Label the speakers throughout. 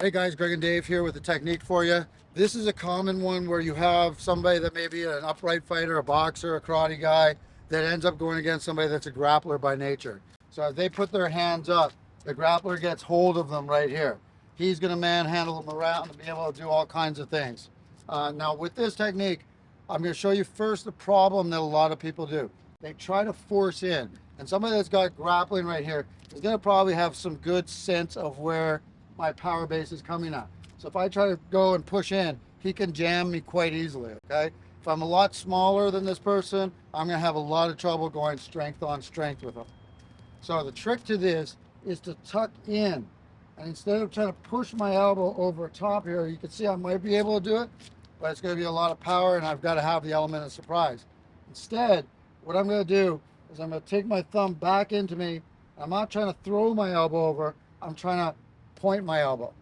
Speaker 1: Hey guys, Greg and Dave here with a technique for you. This is a common one where you have somebody that may be an upright fighter, a boxer, a karate guy that ends up going against somebody that's a grappler by nature. So if they put their hands up, the grappler gets hold of them right here. He's going to manhandle them around and be able to do all kinds of things. Now with this technique, I'm going to show you first the problem that a lot of people do. They try to force in, and somebody that's got grappling right here is going to probably have some good sense of where my power base is coming at. So if I try to go and push in, he can jam me quite easily, okay? If I'm a lot smaller than this person, I'm gonna have a lot of trouble going strength on strength with him. So the trick to this is to tuck in. And instead of trying to push my elbow over top here, you can see I might be able to do it, but it's gonna be a lot of power and I've gotta have the element of surprise. Instead, what I'm gonna do is I'm gonna take my thumb back into me. I'm not trying to throw my elbow over, I'm trying to point my elbow.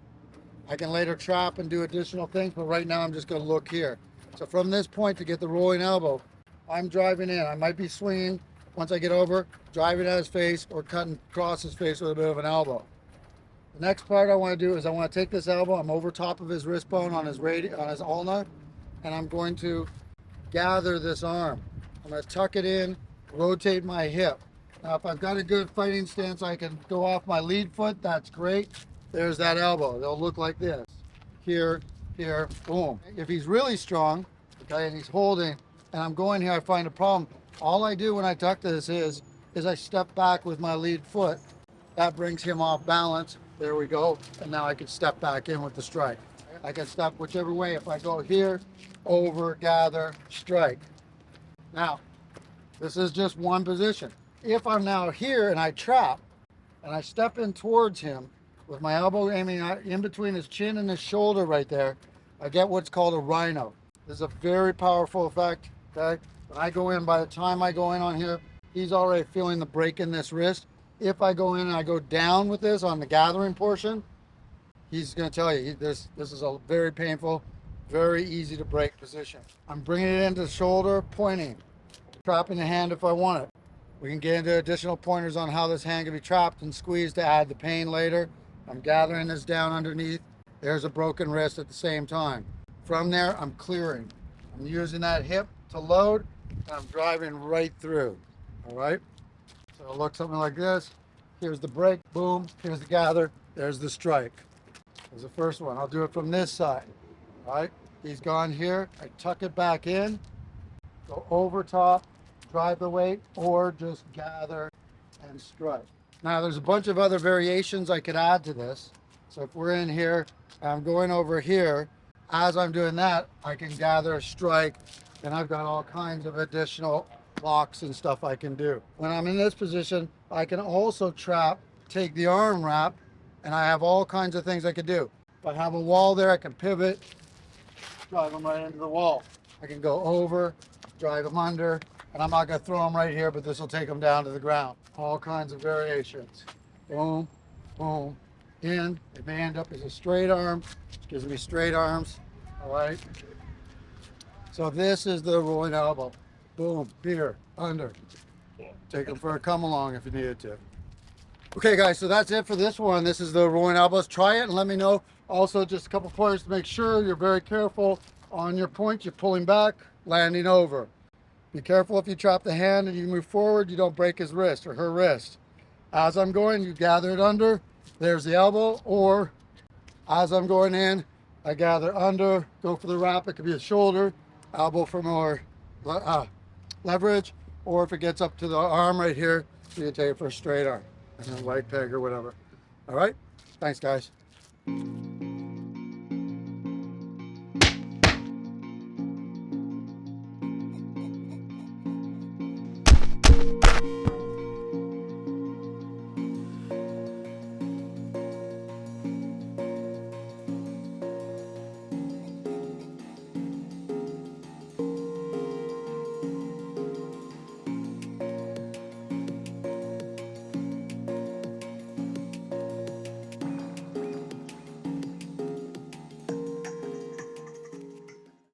Speaker 1: I can later trap and do additional things, but right now I'm just going to look here. So from this point to get the rolling elbow, I'm driving in. I might be swinging once I get over, driving at his face or cutting across his face with a bit of an elbow. The next part I want to do is I want to take this elbow, I'm over top of his wrist bone on his ulna, and I'm going to gather this arm. I'm going to tuck it in, rotate my hip. Now if I've got a good fighting stance, I can go off my lead foot, that's great. There's that elbow. They'll look like this. Here, here, boom. If he's really strong, okay, and he's holding, and I'm going here, I find a problem. All I do when I tuck this is I step back with my lead foot. That brings him off balance. There we go. And now I can step back in with the strike. I can step whichever way. If I go here, over, gather, strike. Now, this is just one position. If I'm now here and I trap, and I step in towards him, with my elbow aiming in between his chin and his shoulder right there, I get what's called a rhino. This is a very powerful effect, okay? When I go in, by the time I go in on here, he's already feeling the break in this wrist. If I go in and I go down with this on the gathering portion, he's gonna tell you, this is a very painful, very easy to break position. I'm bringing it into the shoulder, pointing, trapping the hand if I want it. We can get into additional pointers on how this hand can be trapped and squeezed to add the pain later. I'm gathering this down underneath. There's a broken wrist at the same time. From there, I'm clearing. I'm using that hip to load, and I'm driving right through, all right? So it'll look something like this. Here's the break, boom. Here's the gather, there's the strike. There's the first one. I'll do it from this side, all right? He's gone here, I tuck it back in, go over top, drive the weight, or just gather and strike. Now there's a bunch of other variations I could add to this. So if we're in here, I'm going over here, as I'm doing that, I can gather a strike, and I've got all kinds of additional blocks and stuff I can do. When I'm in this position, I can also trap, take the arm wrap, and I have all kinds of things I can do. If I have a wall there, I can pivot, drive them right into the wall. I can go over, drive them under, and I'm not going to throw them right here, but this will take them down to the ground. All kinds of variations. Boom, boom, in. It may end up as a straight arm, which gives me straight arms. All right. So this is the rolling elbow. Boom, here, under. Take them for a come along if you needed to. Okay, guys, so that's it for this one. This is the rolling elbows. Try it and let me know. Also, just a couple pointers to make sure you're very careful on your point. You're pulling back, landing over. Be careful if you trap the hand and you move forward, you don't break his wrist or her wrist. As I'm going, you gather it under, there's the elbow, or as I'm going in, I gather under, go for the wrap, it could be a shoulder, elbow for more leverage, or if it gets up to the arm right here, you can take it for a straight arm, and then leg peg or whatever. All right, thanks guys.